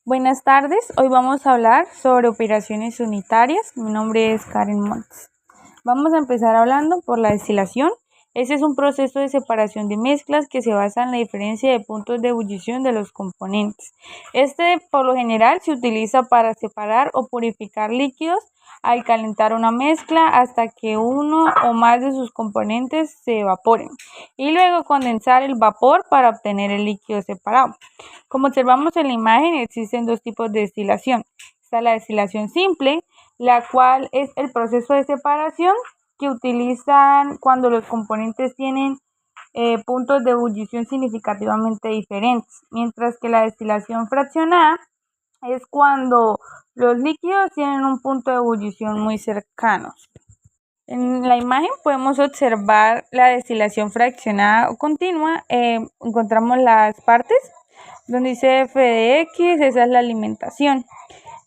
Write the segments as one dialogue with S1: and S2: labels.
S1: Buenas tardes, hoy vamos a hablar sobre operaciones unitarias. Mi nombre es Karen Montes. Vamos a empezar hablando por la destilación. Ese es un proceso de separación de mezclas que se basa en la diferencia de puntos de ebullición de los componentes. Por lo general se utiliza para separar o purificar líquidos al calentar una mezcla hasta que uno o más de sus componentes se evaporen y luego condensar el vapor para obtener el líquido separado. Como observamos en la imagen, existen dos tipos de destilación. Está la destilación simple, la cual es el proceso de separación que utilizan cuando los componentes tienen puntos de ebullición significativamente diferentes, mientras que la destilación fraccionada es cuando los líquidos tienen un punto de ebullición muy cercanos. En la imagen podemos observar la destilación fraccionada o continua. Encontramos las partes donde dice F de X, esa es la alimentación.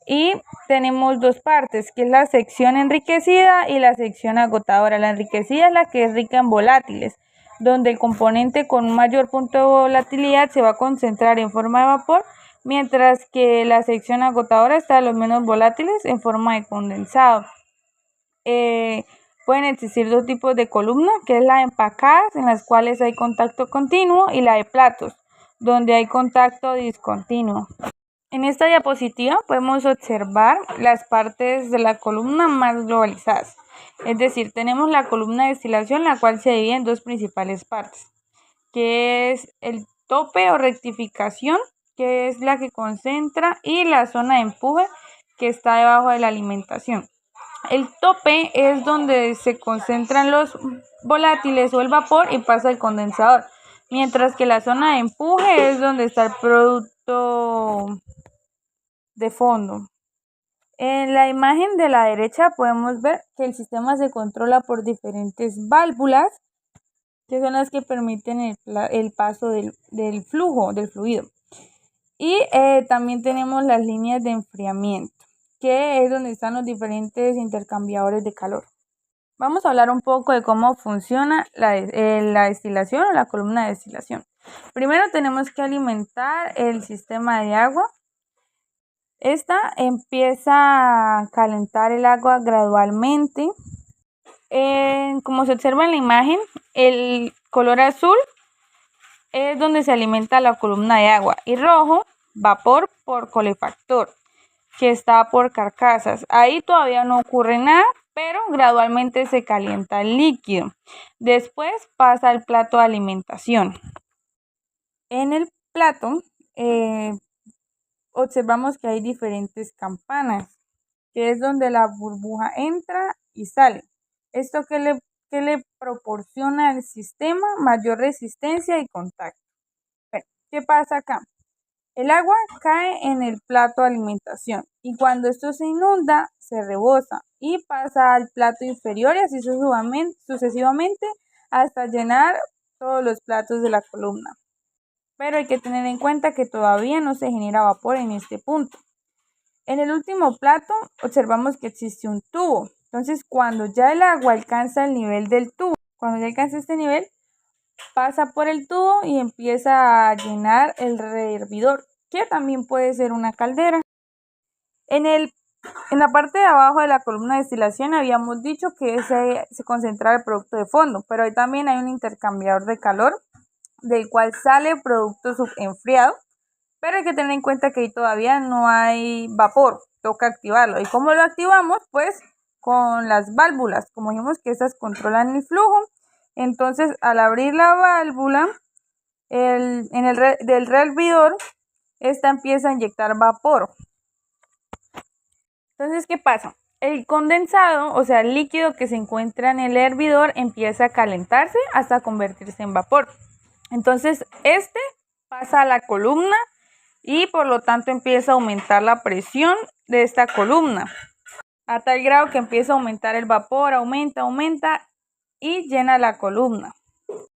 S1: Y tenemos dos partes, que es la sección enriquecida y la sección agotadora. La enriquecida es la que es rica en volátiles, donde el componente con un mayor punto de volatilidad se va a concentrar en forma de vapor, mientras que la sección agotadora está de los menos volátiles en forma de condensado. Pueden existir dos tipos de columna, que es la de empacadas, en las cuales hay contacto continuo, y la de platos, donde hay contacto discontinuo. En esta diapositiva podemos observar las partes de la columna más globalizadas. Es decir, tenemos la columna de destilación, la cual se divide en dos principales partes, que es el tope o rectificación, que es la que concentra, y la zona de empuje, que está debajo de la alimentación. El tope es donde se concentran los volátiles o el vapor y pasa al condensador, mientras que la zona de empuje es donde está el producto de fondo. En la imagen de la derecha podemos ver que el sistema se controla por diferentes válvulas, que son las que permiten el paso del fluido. Y también tenemos las líneas de enfriamiento, que es donde están los diferentes intercambiadores de calor. Vamos a hablar un poco de cómo funciona la destilación o la columna de destilación. Primero tenemos que alimentar el sistema de agua. Esta empieza a calentar el agua gradualmente. Como se observa en la imagen, el color azul es donde se alimenta la columna de agua y rojo, vapor por calefactor, que está por carcasas. Ahí todavía no ocurre nada, pero gradualmente se calienta el líquido. Después pasa al plato de alimentación. En el plato observamos que hay diferentes campanas, que es donde la burbuja entra y sale. Esto que le proporciona al sistema mayor resistencia y contacto. Bueno, ¿qué pasa acá? El agua cae en el plato de alimentación y cuando esto se inunda, se rebosa y pasa al plato inferior y así sucesivamente hasta llenar todos los platos de la columna. Pero hay que tener en cuenta que todavía no se genera vapor en este punto. En el último plato observamos que existe un tubo. Entonces, cuando ya el agua alcanza el nivel del tubo, cuando ya alcanza este nivel, pasa por el tubo y empieza a llenar el rehervidor, que también puede ser una caldera. En la parte de abajo de la columna de destilación habíamos dicho que se concentraba el producto de fondo, pero ahí también hay un intercambiador de calor del cual sale producto subenfriado, pero hay que tener en cuenta que ahí todavía no hay vapor, toca activarlo. ¿Y cómo lo activamos? Pues con las válvulas, como dijimos que estas controlan el flujo. Entonces, al abrir la válvula del rehervidor, esta empieza a inyectar vapor. Entonces, ¿qué pasa? El condensado, o sea, el líquido que se encuentra en el hervidor, empieza a calentarse hasta convertirse en vapor. Entonces, este pasa a la columna y por lo tanto empieza a aumentar la presión de esta columna, a tal grado que empieza a aumentar el vapor, aumenta y llena la columna.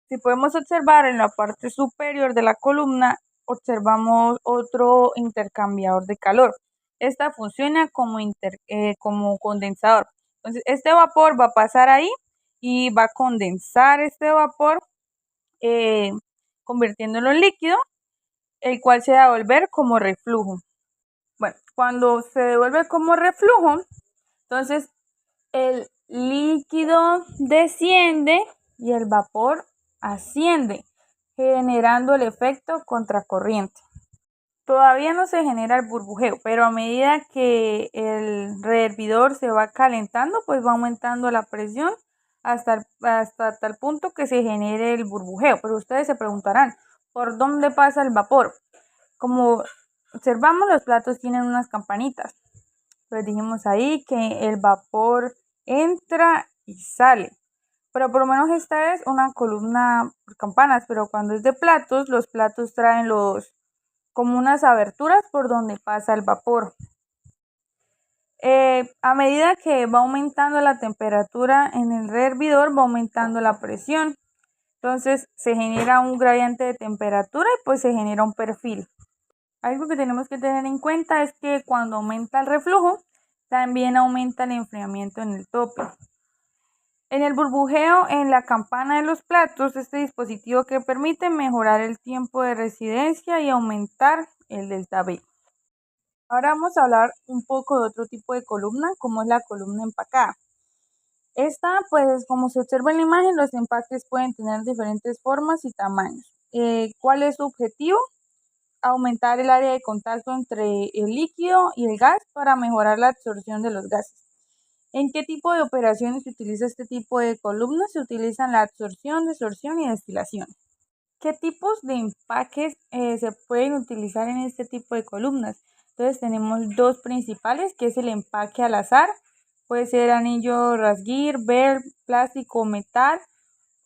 S1: Si podemos observar en la parte superior de la columna, observamos otro intercambiador de calor. Esta funciona como condensador. Entonces, este vapor va a pasar ahí y va a condensar este vapor, convirtiéndolo en líquido, el cual se va a volver como reflujo. Bueno, cuando se devuelve como reflujo, entonces el líquido desciende y el vapor asciende, generando el efecto contracorriente. Todavía no se genera el burbujeo, pero a medida que el rehervidor se va calentando, pues va aumentando la presión hasta tal punto que se genere el burbujeo. Pero ustedes se preguntarán, ¿por dónde pasa el vapor? Como observamos, los platos tienen unas campanitas. Pues dijimos ahí que el vapor entra y sale. Pero por lo menos esta es una columna por campanas, pero cuando es de platos, los platos traen como unas aberturas por donde pasa el vapor. A medida que va aumentando la temperatura en el rehervidor, va aumentando la presión. Entonces se genera un gradiente de temperatura y pues se genera un perfil. Algo que tenemos que tener en cuenta es que cuando aumenta el reflujo, también aumenta el enfriamiento en el tope. En el burbujeo en la campana de los platos, este dispositivo que permite mejorar el tiempo de residencia y aumentar el delta V. Ahora vamos a hablar un poco de otro tipo de columna, como es la columna empacada. Esta, pues como se observa en la imagen, los empaques pueden tener diferentes formas y tamaños. ¿Cuál es su objetivo? Aumentar el área de contacto entre el líquido y el gas para mejorar la absorción de los gases. ¿En qué tipo de operaciones se utiliza este tipo de columnas? Se utilizan la absorción, desorción y destilación. ¿Qué tipos de empaques se pueden utilizar en este tipo de columnas? Entonces tenemos dos principales, que es el empaque al azar. Puede ser anillo rasguir, ver, plástico, metal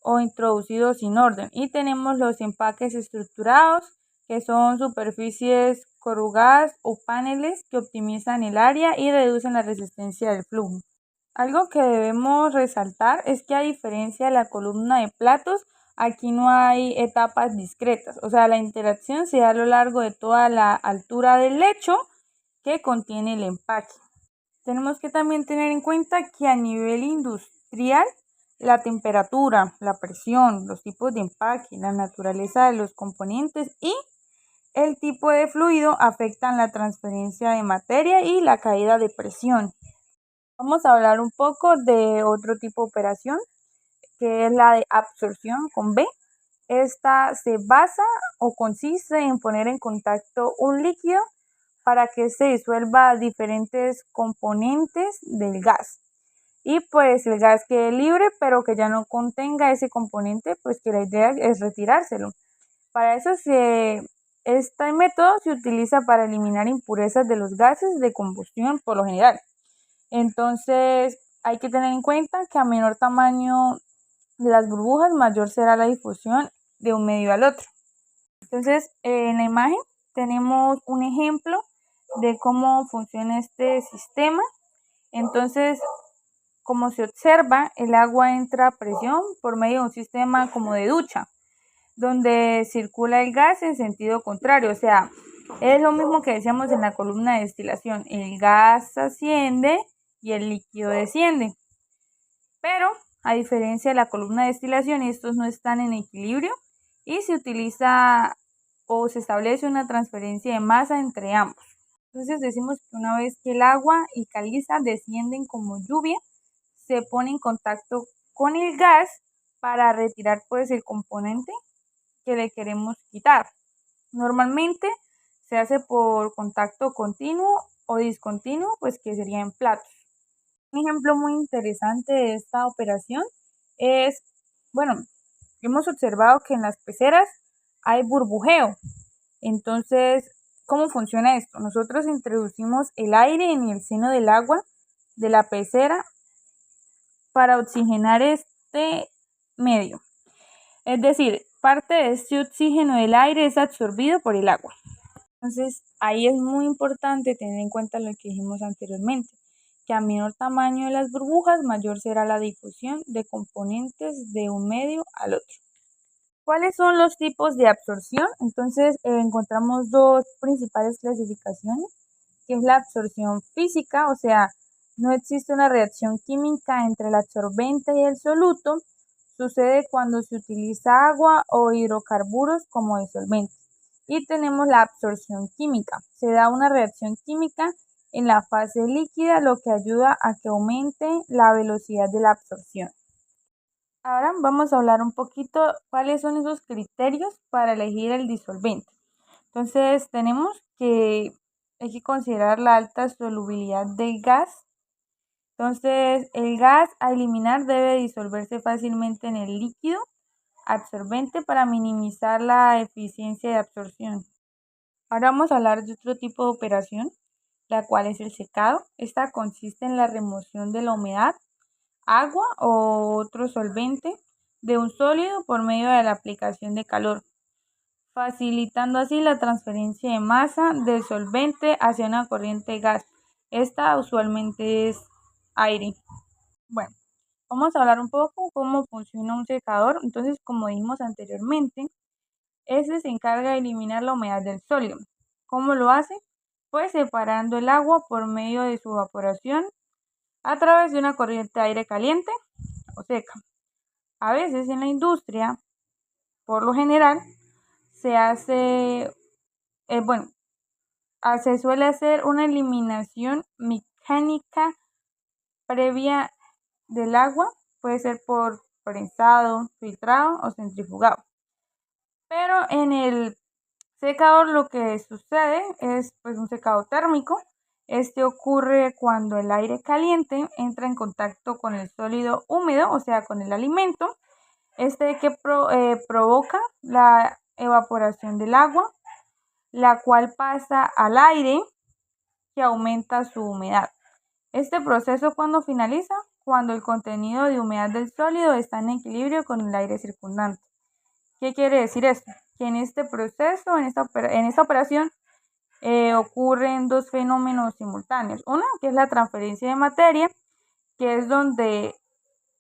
S1: o introducido sin orden. Y tenemos los empaques estructurados, que son superficies corrugadas o paneles que optimizan el área y reducen la resistencia del flujo. Algo que debemos resaltar es que a diferencia de la columna de platos, aquí no hay etapas discretas, o sea, la interacción se da a lo largo de toda la altura del lecho que contiene el empaque. Tenemos que también tener en cuenta que a nivel industrial, la temperatura, la presión, los tipos de empaque, la naturaleza de los componentes y el tipo de fluido afectan la transferencia de materia y la caída de presión. Vamos a hablar un poco de otro tipo de operación, que es la de absorción con B. Esta se basa o consiste en poner en contacto un líquido para que se disuelva diferentes componentes del gas. Y pues el gas quede libre, pero que ya no contenga ese componente, pues que la idea es retirárselo. Para eso este método se utiliza para eliminar impurezas de los gases de combustión por lo general. Entonces hay que tener en cuenta que a menor tamaño de las burbujas, mayor será la difusión de un medio al otro. Entonces en la imagen tenemos un ejemplo de cómo funciona este sistema. Entonces, como se observa, el agua entra a presión por medio de un sistema como de ducha, donde circula el gas en sentido contrario. O sea, es lo mismo que decíamos en la columna de destilación. El gas asciende y el líquido desciende. Pero, a diferencia de la columna de destilación, estos no están en equilibrio y se utiliza o se establece una transferencia de masa entre ambos. Entonces decimos que una vez que el agua y caliza descienden como lluvia, se pone en contacto con el gas para retirar pues el componente que le queremos quitar. Normalmente se hace por contacto continuo o discontinuo, pues que sería en platos. Un ejemplo muy interesante de esta operación es, hemos observado que en las peceras hay burbujeo. Entonces, ¿cómo funciona esto? Nosotros introducimos el aire en el seno del agua de la pecera para oxigenar este medio. Es decir, parte de este oxígeno del aire es absorbido por el agua. Entonces, ahí es muy importante tener en cuenta lo que dijimos anteriormente, que a menor tamaño de las burbujas, mayor será la difusión de componentes de un medio al otro. ¿Cuáles son los tipos de absorción? Entonces, encontramos dos principales clasificaciones, que es la absorción física, o sea, no existe una reacción química entre el absorbente y el soluto. Sucede cuando se utiliza agua o hidrocarburos como disolvente. Y tenemos la absorción química. Se da una reacción química en la fase líquida, lo que ayuda a que aumente la velocidad de la absorción. Ahora vamos a hablar un poquito cuáles son esos criterios para elegir el disolvente. Entonces tenemos que hay que considerar la alta solubilidad del gas. Entonces el gas a eliminar debe disolverse fácilmente en el líquido absorbente para minimizar la eficiencia de absorción. Ahora vamos a hablar de otro tipo de operación, la cual es el secado. Esta consiste en la remoción de la humedad, agua o otro solvente de un sólido por medio de la aplicación de calor, facilitando así la transferencia de masa del solvente hacia una corriente de gas. Esta usualmente es aire. Bueno, vamos a hablar un poco cómo funciona un secador. Entonces, como dijimos anteriormente, este se encarga de eliminar la humedad del sólido. ¿Cómo lo hace? Pues separando el agua por medio de su evaporación a través de una corriente de aire caliente o seca. A veces en la industria, por lo general, se suele hacer una eliminación mecánica previa del agua, puede ser por prensado, filtrado o centrifugado. Pero en el secador lo que sucede es pues un secado térmico. Este ocurre cuando el aire caliente entra en contacto con el sólido húmedo, o sea, con el alimento. Provoca la evaporación del agua, la cual pasa al aire que aumenta su humedad. Este proceso cuando finaliza, cuando el contenido de humedad del sólido está en equilibrio con el aire circundante. ¿Qué quiere decir esto? Que en este proceso, en esta operación, ocurren dos fenómenos simultáneos. Uno, que es la transferencia de materia, que es donde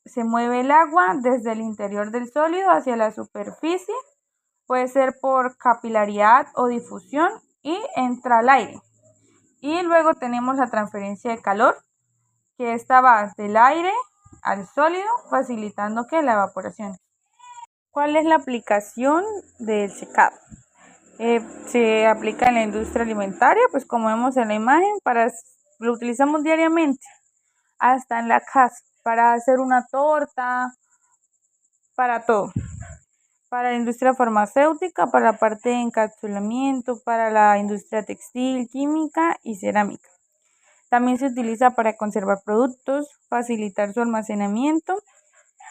S1: se mueve el agua desde el interior del sólido hacia la superficie, puede ser por capilaridad o difusión, y entra al aire. Y luego tenemos la transferencia de calor, que esta va del aire al sólido, facilitando que la evaporación. ¿Cuál es la aplicación del secado? Se aplica en la industria alimentaria, pues como vemos en la imagen, lo utilizamos diariamente, hasta en la casa, para hacer una torta, para todo. Para la industria farmacéutica, para la parte de encapsulamiento, para la industria textil, química y cerámica. También se utiliza para conservar productos, facilitar su almacenamiento,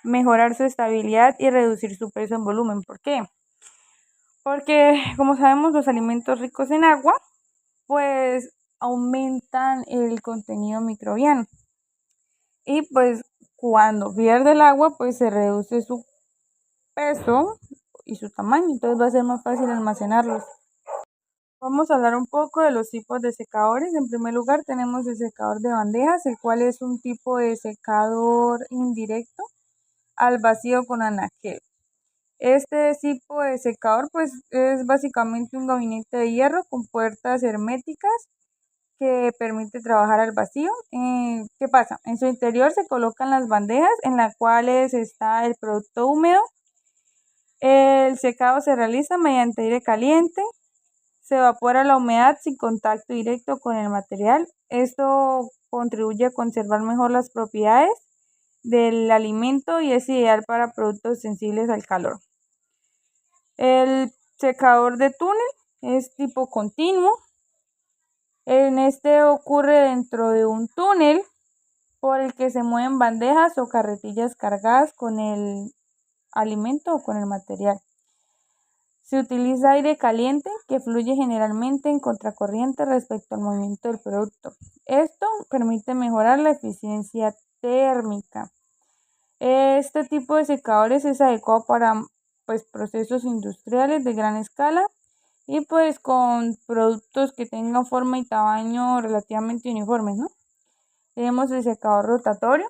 S1: mejorar su estabilidad y reducir su peso en volumen. ¿Por qué? Porque, como sabemos, los alimentos ricos en agua, pues aumentan el contenido microbiano. Y pues cuando pierde el agua, pues se reduce su peso y su tamaño, entonces va a ser más fácil almacenarlos. Vamos a hablar un poco de los tipos de secadores. En primer lugar tenemos el secador de bandejas, el cual es un tipo de secador indirecto al vacío con anaquel. Este tipo de secador pues es básicamente un gabinete de hierro con puertas herméticas que permite trabajar al vacío. ¿Qué pasa? En su interior se colocan las bandejas en las cuales está el producto húmedo. El secado se realiza mediante aire caliente. Se evapora la humedad sin contacto directo con el material. Esto contribuye a conservar mejor las propiedades del alimento y es ideal para productos sensibles al calor. El secador de túnel es tipo continuo. En este ocurre dentro de un túnel por el que se mueven bandejas o carretillas cargadas con el alimento o con el material. Se utiliza aire caliente que fluye generalmente en contracorriente respecto al movimiento del producto. Esto permite mejorar la eficiencia térmica. Este tipo de secadores es adecuado para procesos industriales de gran escala y pues con productos que tengan forma y tamaño relativamente uniformes, ¿no? Tenemos el secador rotatorio.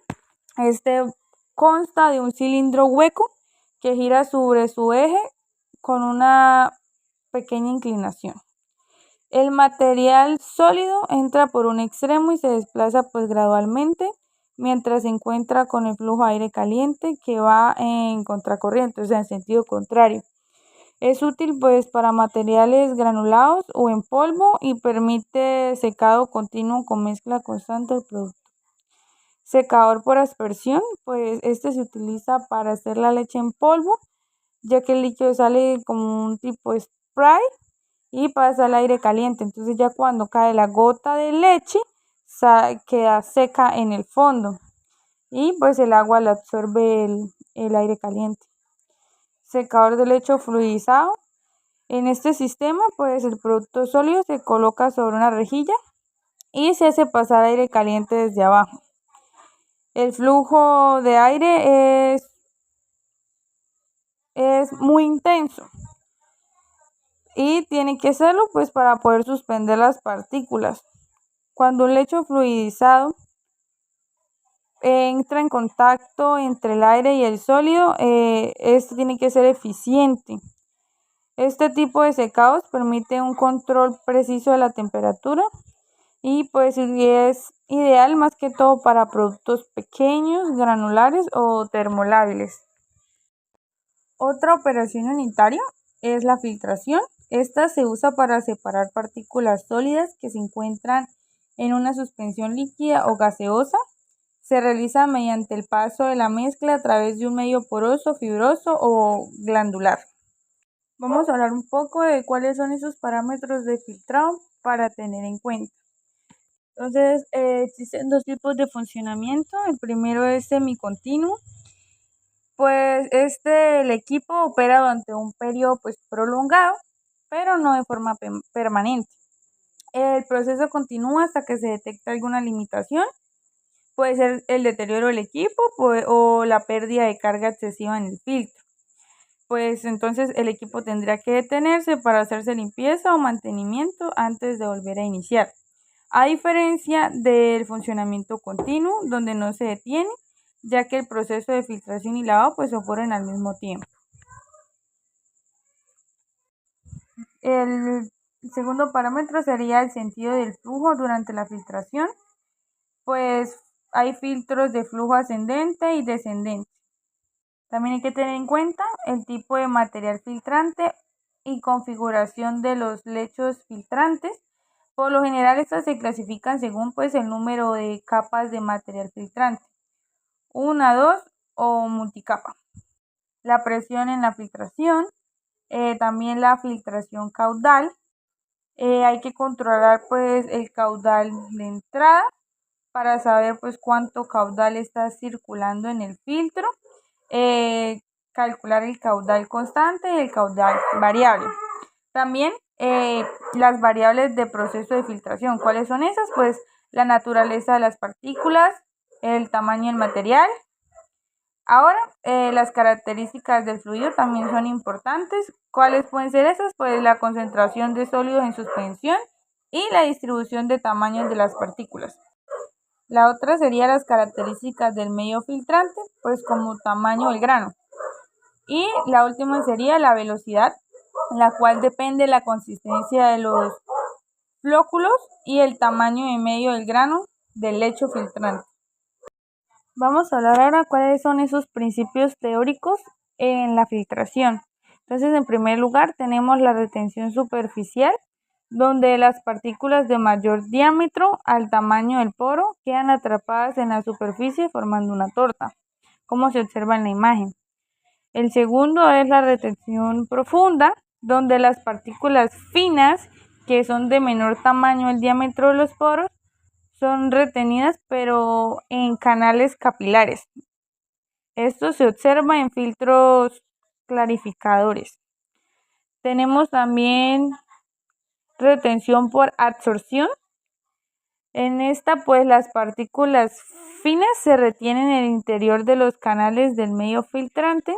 S1: Este consta de un cilindro hueco que gira sobre su eje con una pequeña inclinación. El material sólido entra por un extremo y se desplaza pues gradualmente mientras se encuentra con el flujo de aire caliente que va en contracorriente, o sea, en sentido contrario. Es útil pues para materiales granulados o en polvo y permite secado continuo con mezcla constante del producto. Secador por aspersión, pues este se utiliza para hacer la leche en polvo, ya que el líquido sale como un tipo spray y pasa al aire caliente. Entonces ya cuando cae la gota de leche, queda seca en el fondo y pues el agua la absorbe el aire caliente. Secador de leche fluidizado. En este sistema, pues el producto sólido se coloca sobre una rejilla y se hace pasar aire caliente desde abajo. El flujo de aire es muy intenso y tiene que serlo pues para poder suspender las partículas. Cuando un lecho fluidizado entra en contacto entre el aire y el sólido, este tiene que ser eficiente. Este tipo de secados permite un control preciso de la temperatura y pues es ideal más que todo para productos pequeños, granulares o termolábiles. Otra operación unitaria es la filtración. Esta se usa para separar partículas sólidas que se encuentran en una suspensión líquida o gaseosa. Se realiza mediante el paso de la mezcla a través de un medio poroso, fibroso o glandular. Vamos a hablar un poco de cuáles son esos parámetros de filtrado para tener en cuenta. Entonces, existen dos tipos de funcionamiento. El primero es semicontinuo. Pues el equipo opera durante un periodo pues prolongado, pero no de forma permanente. El proceso continúa hasta que se detecta alguna limitación. Puede ser el deterioro del equipo o la pérdida de carga excesiva en el filtro. Pues entonces el equipo tendrá que detenerse para hacerse limpieza o mantenimiento antes de volver a iniciar. A diferencia del funcionamiento continuo, donde no se detiene, ya que el proceso de filtración y lavado pues ocurren al mismo tiempo. El segundo parámetro sería el sentido del flujo durante la filtración, pues hay filtros de flujo ascendente y descendente. También hay que tener en cuenta el tipo de material filtrante y configuración de los lechos filtrantes. Por lo general estas se clasifican según pues el número de capas de material filtrante, 1, 2 o multicapa. La presión en la filtración, también la filtración caudal. Hay que controlar pues el caudal de entrada para saber pues cuánto caudal está circulando en el filtro. Calcular el caudal constante y el caudal variable. También las variables de proceso de filtración. ¿Cuáles son esas? Pues la naturaleza de las partículas, el tamaño del material. Ahora, las características del fluido también son importantes. ¿Cuáles pueden ser esas? Pues la concentración de sólidos en suspensión y la distribución de tamaños de las partículas. La otra sería las características del medio filtrante, pues como tamaño del grano. Y la última sería la velocidad, la cual depende de la consistencia de los flóculos y el tamaño y medio del grano del lecho filtrante. Vamos a hablar ahora cuáles son esos principios teóricos en la filtración. Entonces, en primer lugar, tenemos la retención superficial, donde las partículas de mayor diámetro al tamaño del poro quedan atrapadas en la superficie formando una torta, como se observa en la imagen. El segundo es la retención profunda, donde las partículas finas, que son de menor tamaño el diámetro de los poros, son retenidas pero en canales capilares. Esto se observa en filtros clarificadores. Tenemos también retención por absorción. En esta pues las partículas finas se retienen en el interior de los canales del medio filtrante,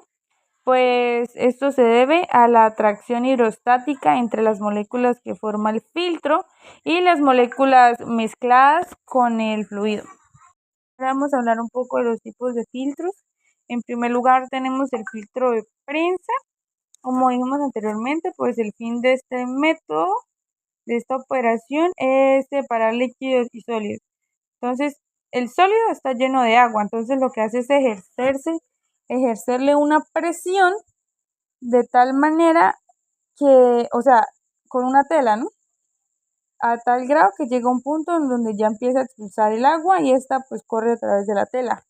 S1: pues esto se debe a la atracción hidrostática entre las moléculas que forma el filtro y las moléculas mezcladas con el fluido. Ahora vamos a hablar un poco de los tipos de filtros. En primer lugar tenemos el filtro de prensa. Como dijimos anteriormente, pues el fin de este método, de esta operación, es separar líquidos y sólidos. Entonces, el sólido está lleno de agua, entonces lo que hace es ejercerle una presión de tal manera que, o sea, con una tela, ¿no? A tal grado que llega un punto en donde ya empieza a expulsar el agua y esta pues corre a través de la tela.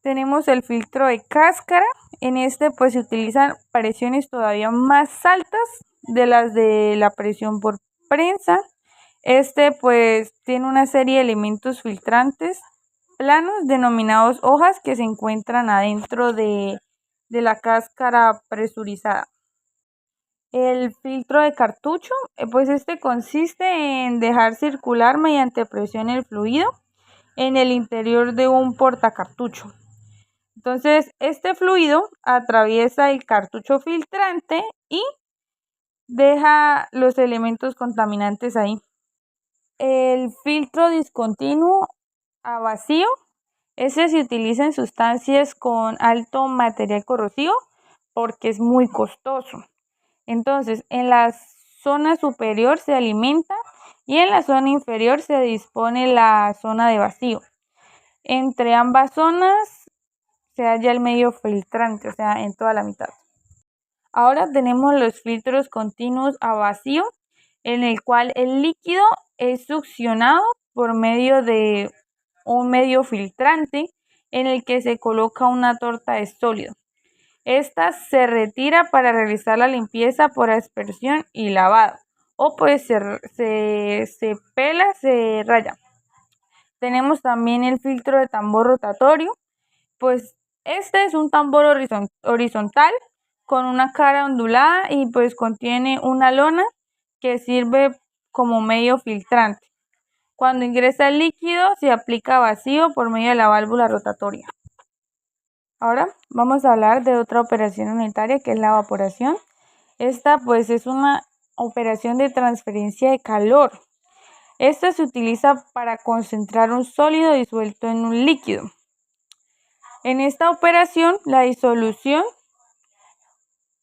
S1: Tenemos el filtro de cáscara. En este pues se utilizan presiones todavía más altas de las de la presión por prensa. Este pues tiene una serie de elementos filtrantes planos denominados hojas que se encuentran adentro de la cáscara presurizada. El filtro de cartucho, pues este consiste en dejar circular mediante presión el fluido en el interior de un portacartucho. Entonces, este fluido atraviesa el cartucho filtrante y deja los elementos contaminantes ahí. El filtro discontinuo a vacío, ese se utiliza en sustancias con alto material corrosivo porque es muy costoso. Entonces, en la zona superior se alimenta y en la zona inferior se dispone la zona de vacío. Entre ambas zonas se halla el medio filtrante, o sea, en toda la mitad. Ahora tenemos los filtros continuos a vacío, en el cual el líquido es succionado por medio de un medio filtrante en el que se coloca una torta de sólido. Esta se retira para realizar la limpieza por aspersión y lavado, o pues se pela, se raya. Tenemos también el filtro de tambor rotatorio, pues este es un tambor horizontal con una cara ondulada y pues contiene una lona que sirve como medio filtrante. Cuando ingresa el líquido se aplica vacío por medio de la válvula rotatoria. Ahora vamos a hablar de otra operación unitaria que es la evaporación. Esta pues es una operación de transferencia de calor. Esta se utiliza para concentrar un sólido disuelto en un líquido. En esta operación la disolución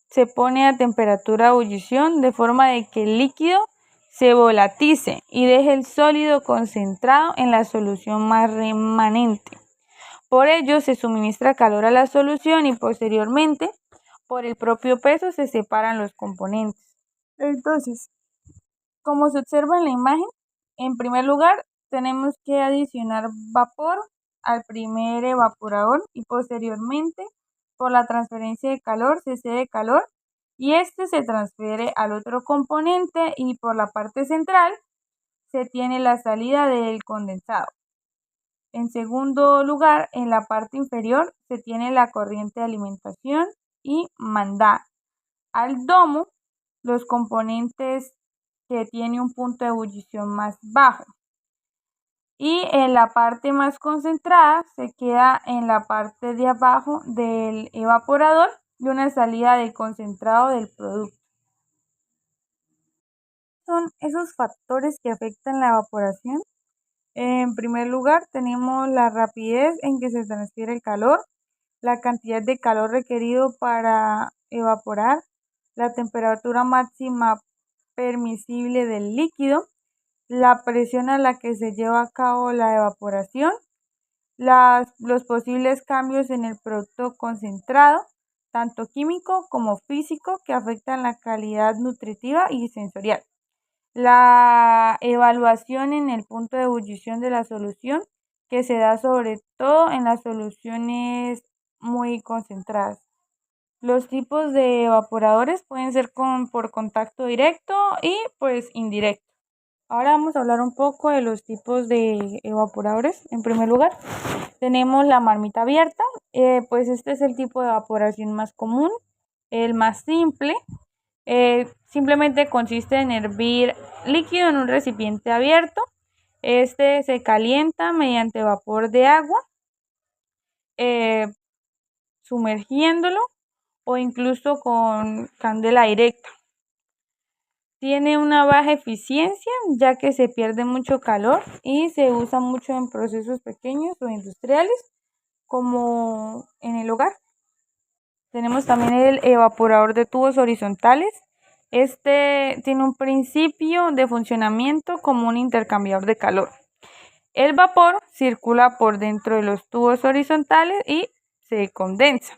S1: se pone a temperatura de ebullición de forma de que el líquido se volatice y deje el sólido concentrado en la solución más remanente. Por ello se suministra calor a la solución y posteriormente, por el propio peso, se separan los componentes. Entonces, como se observa en la imagen, en primer lugar tenemos que adicionar vapor al primer evaporador y posteriormente, por la transferencia de calor, se cede calor y este se transfiere al otro componente y por la parte central se tiene la salida del condensado. En segundo lugar, en la parte inferior se tiene la corriente de alimentación y manda al domo los componentes que tiene un punto de ebullición más bajo. Y en la parte más concentrada se queda en la parte de abajo del evaporador y una salida del concentrado del producto. Son esos factores que afectan la evaporación. En primer lugar, tenemos la rapidez en que se transfiere el calor, la cantidad de calor requerido para evaporar, la temperatura máxima permisible del líquido, la presión a la que se lleva a cabo la evaporación, los posibles cambios en el producto concentrado, tanto químico como físico, que afectan la calidad nutritiva y sensorial. La evaluación en el punto de ebullición de la solución, que se da sobre todo en las soluciones muy concentradas. Los tipos de evaporadores pueden ser por contacto directo y pues indirecto. Ahora vamos a hablar un poco de los tipos de evaporadores. En primer lugar, tenemos la marmita abierta, pues este es el tipo de evaporación más común, el más simple. Simplemente consiste en hervir líquido en un recipiente abierto. Este se calienta mediante vapor de agua, sumergiéndolo o incluso con candela directa. Tiene una baja eficiencia ya que se pierde mucho calor y se usa mucho en procesos pequeños o industriales como en el hogar. Tenemos también el evaporador de tubos horizontales. Este tiene un principio de funcionamiento como un intercambiador de calor. El vapor circula por dentro de los tubos horizontales y se condensa,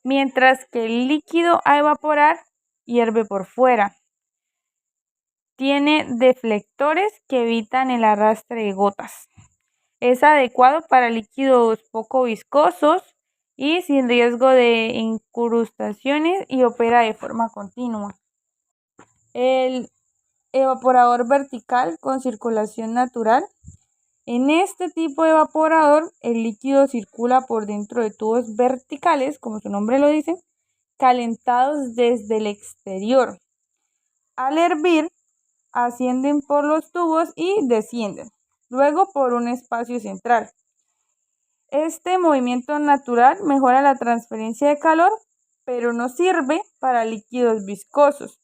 S1: mientras que el líquido a evaporar hierve por fuera. Tiene deflectores que evitan el arrastre de gotas. Es adecuado para líquidos poco viscosos y sin riesgo de incrustaciones y opera de forma continua. El evaporador vertical con circulación natural. En este tipo de evaporador, el líquido circula por dentro de tubos verticales, como su nombre lo dice, calentados desde el exterior. Al hervir, ascienden por los tubos y descienden, luego por un espacio central. Este movimiento natural mejora la transferencia de calor, pero no sirve para líquidos viscosos.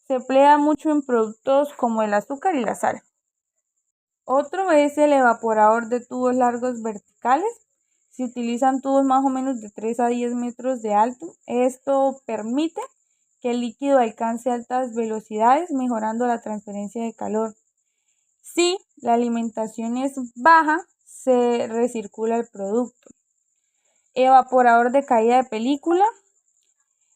S1: Se emplea mucho en productos como el azúcar y la sal. Otro es el evaporador de tubos largos verticales. Se utilizan tubos más o menos de 3 a 10 metros de alto. Esto permite que el líquido alcance altas velocidades, mejorando la transferencia de calor. Si la alimentación es baja, se recircula el producto. Evaporador de caída de película.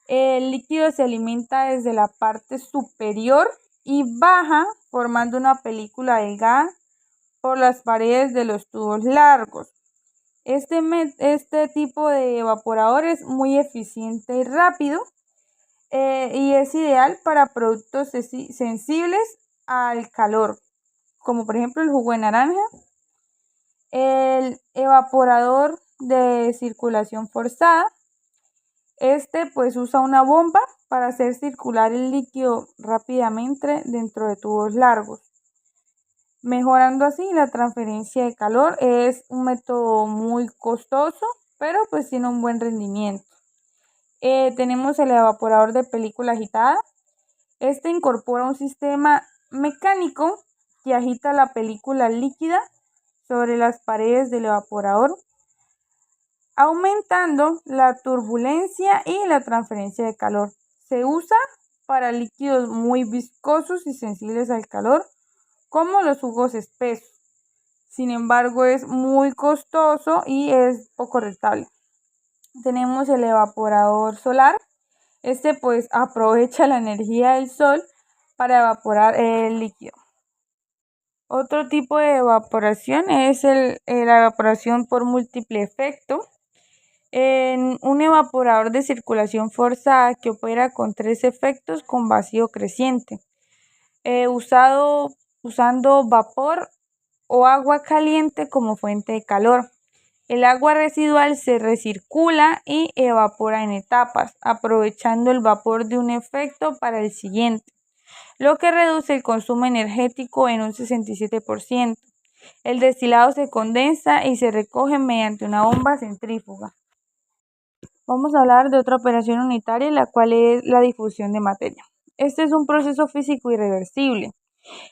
S1: El líquido se alimenta desde la parte superior y baja, formando una película delgada por las paredes de los tubos largos. Este tipo de evaporador es muy eficiente y rápido y es ideal para productos sensibles al calor, como por ejemplo el jugo de naranja. El evaporador de circulación forzada. Pues usa una bomba para hacer circular el líquido rápidamente dentro de tubos largos, mejorando así la transferencia de calor. Es un método muy costoso, pero pues tiene un buen rendimiento. Tenemos el evaporador de película agitada. Este incorpora un sistema mecánico que agita la película líquida sobre las paredes del evaporador, aumentando la turbulencia y la transferencia de calor. Se usa para líquidos muy viscosos y sensibles al calor, como los jugos espesos. Sin embargo, es muy costoso y es poco rentable. Tenemos el evaporador solar. Pues aprovecha la energía del sol para evaporar el líquido. Otro tipo de evaporación es la evaporación por múltiple efecto. En un evaporador de circulación forzada que opera con 3 efectos con vacío creciente, usando vapor o agua caliente como fuente de calor. El agua residual se recircula y evapora en etapas, aprovechando el vapor de un efecto para el siguiente, lo que reduce el consumo energético en un 67%. El destilado se condensa y se recoge mediante una bomba centrífuga. Vamos a hablar de otra operación unitaria, la cual es la difusión de materia. Este es un proceso físico irreversible,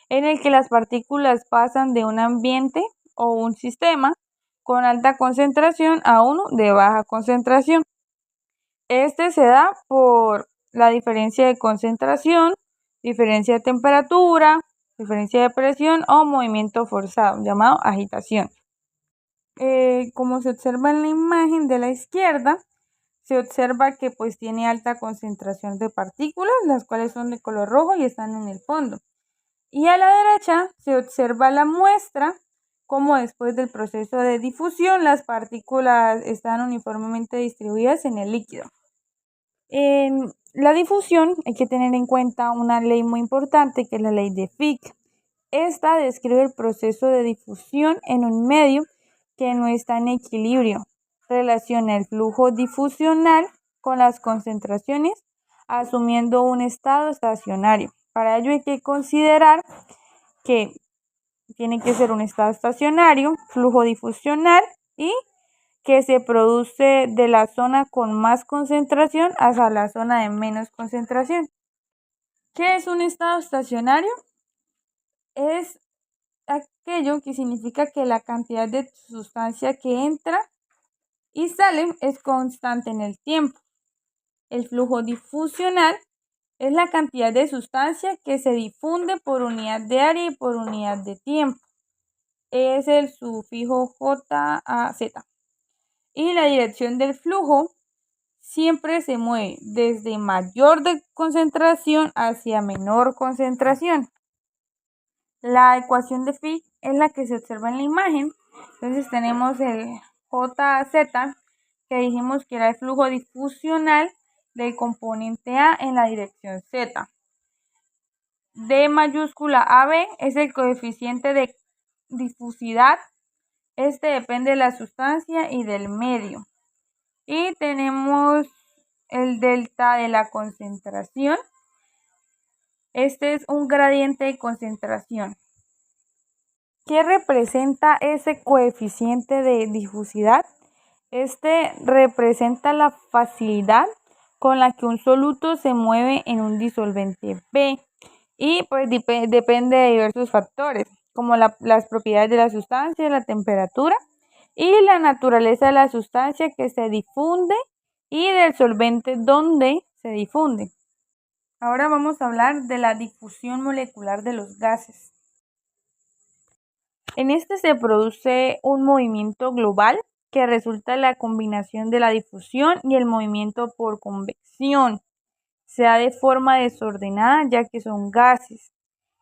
S1: en el que las partículas pasan de un ambiente o un sistema con alta concentración a uno de baja concentración. Se da por la diferencia de concentración, diferencia de temperatura, diferencia de presión o movimiento forzado, llamado agitación. Como se observa en la imagen de la izquierda, se observa que pues tiene alta concentración de partículas, las cuales son de color rojo y están en el fondo. Y a la derecha se observa la muestra, como después del proceso de difusión las partículas están uniformemente distribuidas en el líquido. En la difusión hay que tener en cuenta una ley muy importante, que es la ley de Fick. Esta describe el proceso de difusión en un medio que no está en equilibrio. Relaciona el flujo difusional con las concentraciones, asumiendo un estado estacionario. Para ello hay que considerar que tiene que ser un estado estacionario, flujo difusional, y que se produce de la zona con más concentración hasta la zona de menos concentración. ¿Qué es un estado estacionario? Es aquello que significa que la cantidad de sustancia que entra y sale es constante en el tiempo. El flujo difusional es la cantidad de sustancia que se difunde por unidad de área y por unidad de tiempo. Es el sufijo JAZ. Y la dirección del flujo siempre se mueve desde mayor concentración hacia menor concentración. La ecuación de Fick es la que se observa en la imagen. Entonces tenemos el JZ, que dijimos que era el flujo difusional del componente A en la dirección Z. D mayúscula AB es el coeficiente de difusidad. Este depende de la sustancia y del medio. Y tenemos el delta de la concentración. Este es un gradiente de concentración. ¿Qué representa ese coeficiente de difusidad? Este representa la facilidad con la que un soluto se mueve en un disolvente B y pues depende de diversos factores, como las propiedades de la sustancia, la temperatura y la naturaleza de la sustancia que se difunde y del solvente donde se difunde. Ahora vamos a hablar de la difusión molecular de los gases. En este se produce un movimiento global que resulta de la combinación de la difusión y el movimiento por convección. Se da de forma desordenada ya que son gases.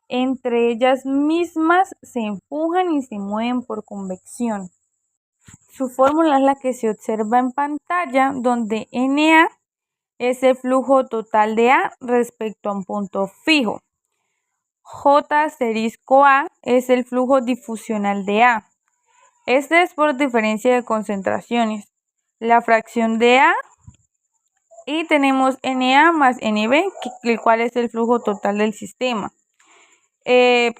S1: Entre ellas mismas se empujan y se mueven por convección. Su fórmula es la que se observa en pantalla, donde Na es el flujo total de A respecto a un punto fijo. J asterisco A es el flujo difusional de A. Este es por diferencia de concentraciones. La fracción de A y tenemos Na más Nb, el cual es el flujo total del sistema. Hay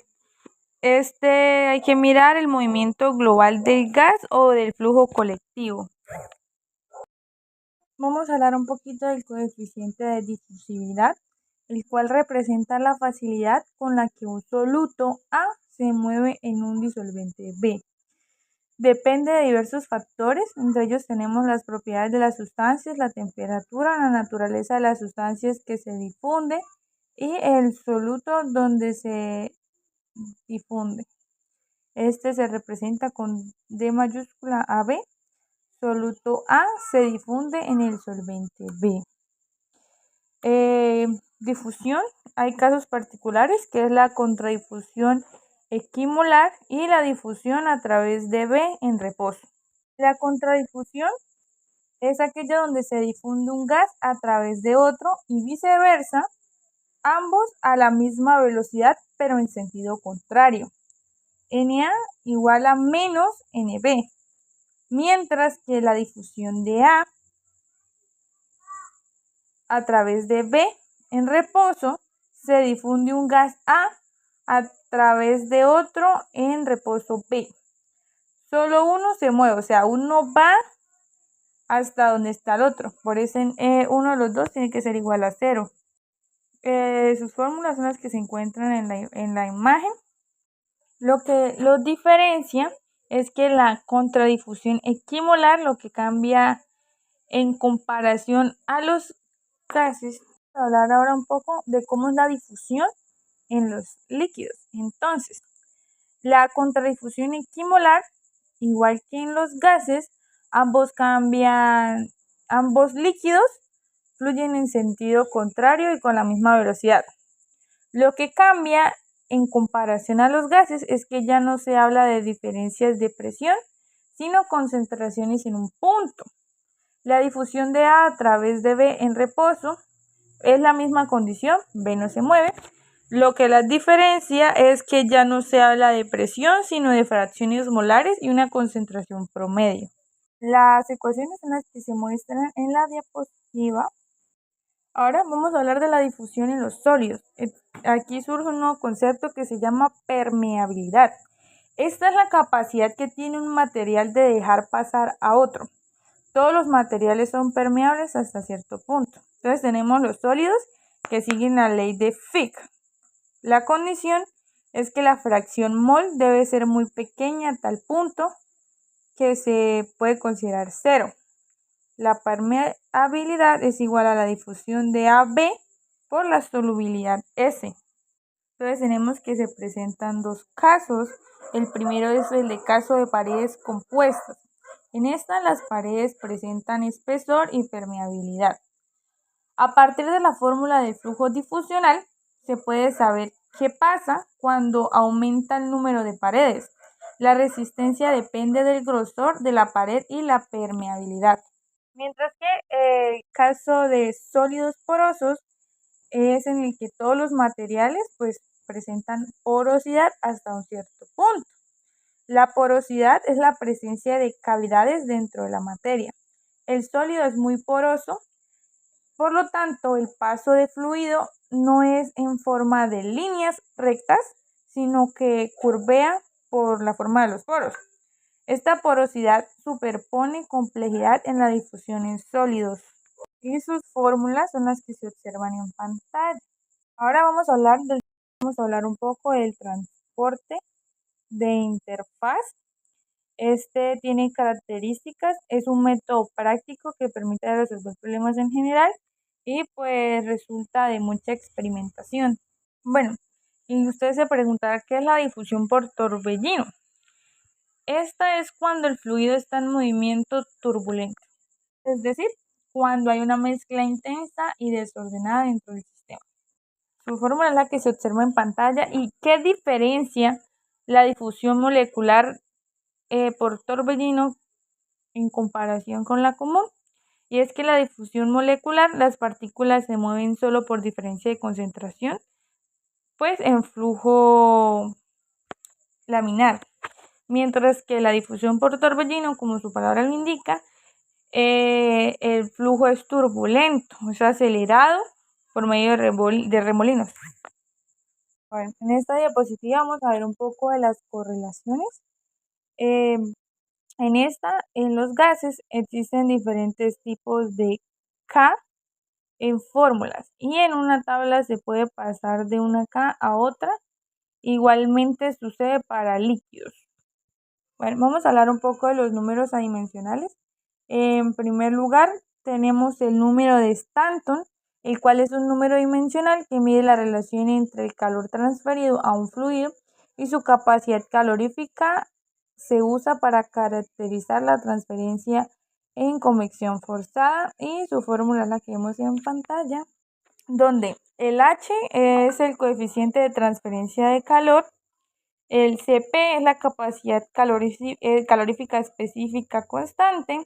S1: que mirar el movimiento global del gas o del flujo colectivo. Vamos a hablar un poquito del coeficiente de difusividad, el cual representa la facilidad con la que un soluto A se mueve en un disolvente B. Depende de diversos factores, entre ellos tenemos las propiedades de las sustancias, la temperatura, la naturaleza de las sustancias que se difunde y el soluto donde se difunde. Este se representa con D mayúscula AB. Soluto A se difunde en el solvente B. Difusión, hay casos particulares que es la contradifusión equimolar y la difusión a través de B en reposo. La contradifusión es aquella donde se difunde un gas a través de otro y viceversa, ambos a la misma velocidad pero en sentido contrario. Na igual a menos Nb, mientras que la difusión de a través de B en reposo se difunde un gas a través de otro en reposo B. Solo uno se mueve, o sea, uno va hasta donde está el otro. Por eso uno de los dos tiene que ser igual a 0. Sus fórmulas son las que se encuentran en la imagen. Lo que los diferencia es que la contradifusión equimolar, lo que cambia en comparación a los gases. Vamos a hablar ahora un poco de cómo es la difusión en los líquidos. Entonces, la contradifusión equimolar, igual que en los gases, ambos líquidos fluyen en sentido contrario y con la misma velocidad. Lo que cambia en comparación a los gases es que ya no se habla de diferencias de presión, sino concentraciones en un punto. La difusión de A través de B en reposo es la misma condición, B no se mueve. Lo que las diferencia es que ya no se habla de presión, sino de fracciones molares y una concentración promedio. Las ecuaciones son las que se muestran en la diapositiva. Ahora vamos a hablar de la difusión en los sólidos. Aquí surge un nuevo concepto que se llama permeabilidad. Esta es la capacidad que tiene un material de dejar pasar a otro. Todos los materiales son permeables hasta cierto punto. Entonces tenemos los sólidos que siguen la ley de Fick. La condición es que la fracción mol debe ser muy pequeña a tal punto que se puede considerar 0. La permeabilidad es igual a la difusión de AB por la solubilidad S. Entonces tenemos que se presentan dos casos. El primero es el de caso de paredes compuestas. En esta las paredes presentan espesor y permeabilidad. A partir de la fórmula del flujo difusional se puede saber qué pasa cuando aumenta el número de paredes. La resistencia depende del grosor de la pared y la permeabilidad. Mientras que el caso de sólidos porosos es en el que todos los materiales pues presentan porosidad hasta un cierto punto. La porosidad es la presencia de cavidades dentro de la materia. El sólido es muy poroso, por lo tanto el paso de fluido no es en forma de líneas rectas, sino que curvea por la forma de los poros. Esta porosidad superpone complejidad en la difusión en sólidos y sus fórmulas son las que se observan en pantalla. Ahora vamos a hablar un poco del transporte de interfaz. Este tiene características, es un método práctico que permite resolver problemas en general y pues resulta de mucha experimentación. Bueno, y usted se preguntará qué es la difusión por torbellino. Esta es cuando el fluido está en movimiento turbulento, es decir, cuando hay una mezcla intensa y desordenada dentro del sistema. Su fórmula es la que se observa en pantalla. ¿Y qué diferencia la difusión molecular por torbellino en comparación con la común? Y es que la difusión molecular, las partículas se mueven solo por diferencia de concentración, pues en flujo laminar. Mientras que la difusión por torbellino, como su palabra lo indica, el flujo es turbulento, es acelerado por medio de remolinos. Bueno, en esta diapositiva vamos a ver un poco de las correlaciones. En los gases existen diferentes tipos de K en fórmulas y en una tabla se puede pasar de una K a otra. Igualmente sucede para líquidos. Bueno, vamos a hablar un poco de los números adimensionales. En primer lugar, tenemos el número de Stanton, el cual es un número dimensional que mide la relación entre el calor transferido a un fluido y su capacidad calorífica. Se usa para caracterizar la transferencia en convección forzada y su fórmula es la que vemos en pantalla, donde el H es el coeficiente de transferencia de calor, el Cp es la capacidad calorífica específica constante,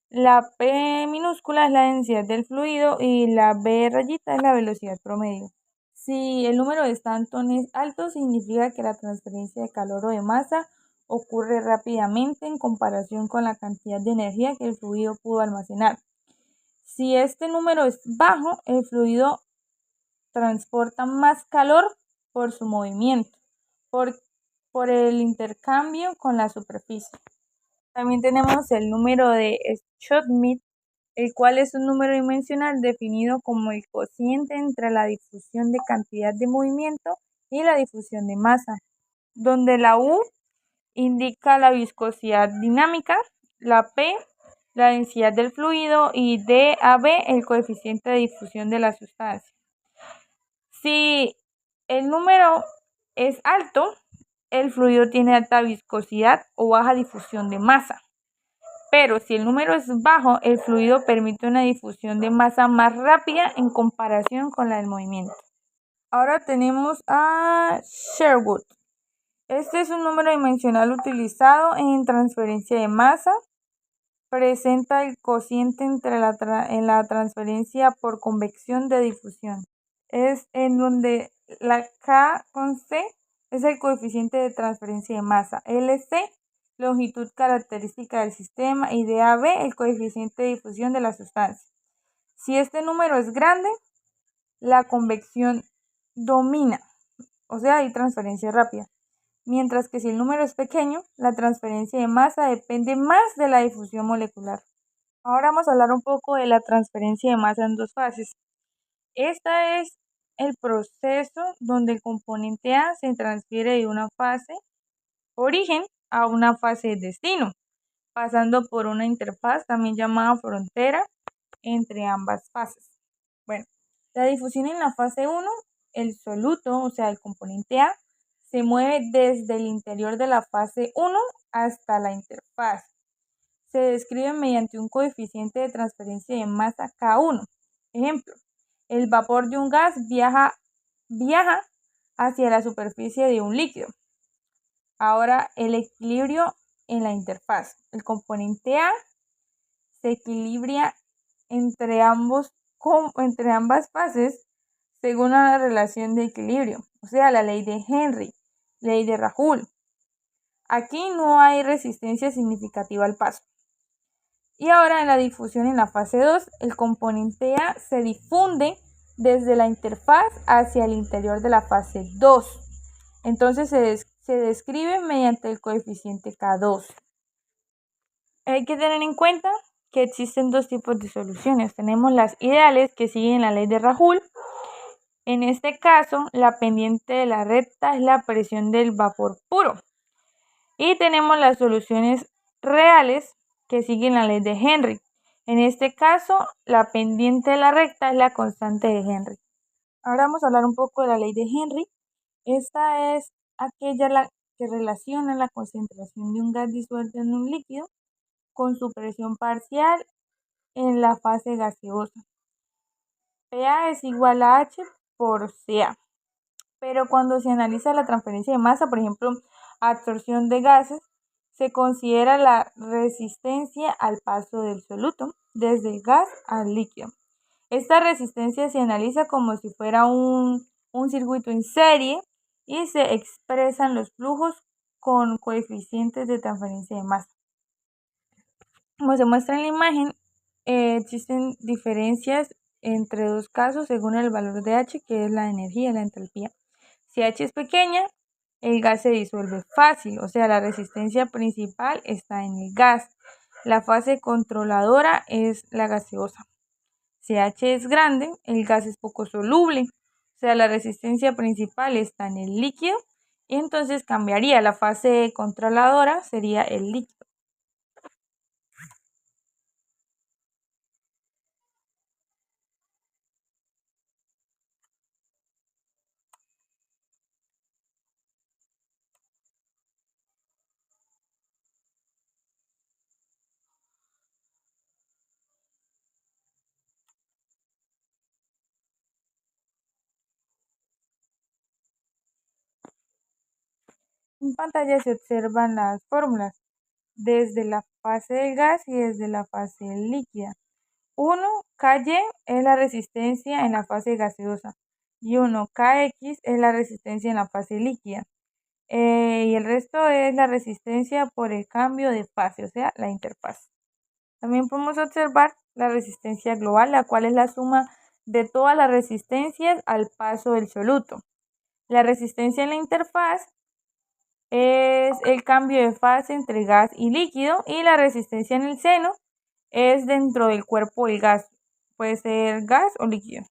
S1: la P minúscula es la densidad del fluido y la B rayita es la velocidad promedio. Si el número de Stanton es alto, significa que la transferencia de calor o de masa ocurre rápidamente en comparación con la cantidad de energía que el fluido pudo almacenar. Si este número es bajo, el fluido transporta más calor por su movimiento, por el intercambio con la superficie. También tenemos el número de Schmidt, el cual es un número dimensional definido como el cociente entre la difusión de cantidad de movimiento y la difusión de masa, donde la U indica la viscosidad dinámica, la P la densidad del fluido y DAB el coeficiente de difusión de la sustancia. Si el número es alto, el fluido tiene alta viscosidad o baja difusión de masa. Pero si el número es bajo, el fluido permite una difusión de masa más rápida en comparación con la del movimiento. Ahora tenemos a Sherwood. Este es un número dimensional utilizado en transferencia de masa. Presenta el cociente entre en la transferencia por convección de difusión. Es en donde la K con C es el coeficiente de transferencia de masa, LC, longitud característica del sistema, y DAB, el coeficiente de difusión de la sustancia. Si este número es grande, la convección domina, o sea, hay transferencia rápida. Mientras que si el número es pequeño, la transferencia de masa depende más de la difusión molecular. Ahora vamos a hablar un poco de la transferencia de masa en dos fases. Esta es el proceso donde el componente A se transfiere de una fase origen a una fase de destino, pasando por una interfaz también llamada frontera entre ambas fases. Bueno, la difusión en la fase 1, el soluto, o sea, el componente A, se mueve desde el interior de la fase 1 hasta la interfaz. se describen mediante un coeficiente de transferencia de masa K1. Ejemplo, el vapor de un gas viaja hacia la superficie de un líquido. Ahora, el equilibrio en la interfaz. El componente A se equilibra entre ambas fases según una relación de equilibrio, o sea, la ley de Henry, ley de Rajoule. Aquí no hay resistencia significativa al paso. Y ahora en la difusión en la fase 2, el componente A se difunde desde la interfaz hacia el interior de la fase 2. Entonces se describe mediante el coeficiente K2. Hay que tener en cuenta que existen dos tipos de soluciones. Tenemos las ideales que siguen la ley de Rajoule. En este caso, la pendiente de la recta es la presión del vapor puro. Y tenemos las soluciones reales que siguen la ley de Henry. En este caso, la pendiente de la recta es la constante de Henry. Ahora vamos a hablar un poco de la ley de Henry. Esta es aquella que relaciona la concentración de un gas disuelto en un líquido con su presión parcial en la fase gaseosa. PA es igual a H por CA. Pero cuando se analiza la transferencia de masa, por ejemplo, absorción de gases, se considera la resistencia al paso del soluto desde el gas al líquido. Esta resistencia se analiza como si fuera un circuito en serie y se expresan los flujos con coeficientes de transferencia de masa. Como se muestra en la imagen, existen diferencias entre dos casos según el valor de H, que es la energía, la entalpía. Si H es pequeña, el gas se disuelve fácil, o sea, la resistencia principal está en el gas. La fase controladora es la gaseosa. Si H es grande, el gas es poco soluble, o sea, la resistencia principal está en el líquido y entonces cambiaría. La fase controladora sería el líquido. En pantalla se observan las fórmulas desde la fase del gas y desde la fase líquida. 1 Ky es la resistencia en la fase gaseosa y 1 Kx es la resistencia en la fase líquida. Y el resto es la resistencia por el cambio de fase, o sea, la interfaz. También podemos observar la resistencia global, la cual es la suma de todas las resistencias al paso del soluto. La resistencia en la interfaz es el cambio de fase entre gas y líquido y la resistencia en el seno es dentro del cuerpo del gas, puede ser gas o líquido.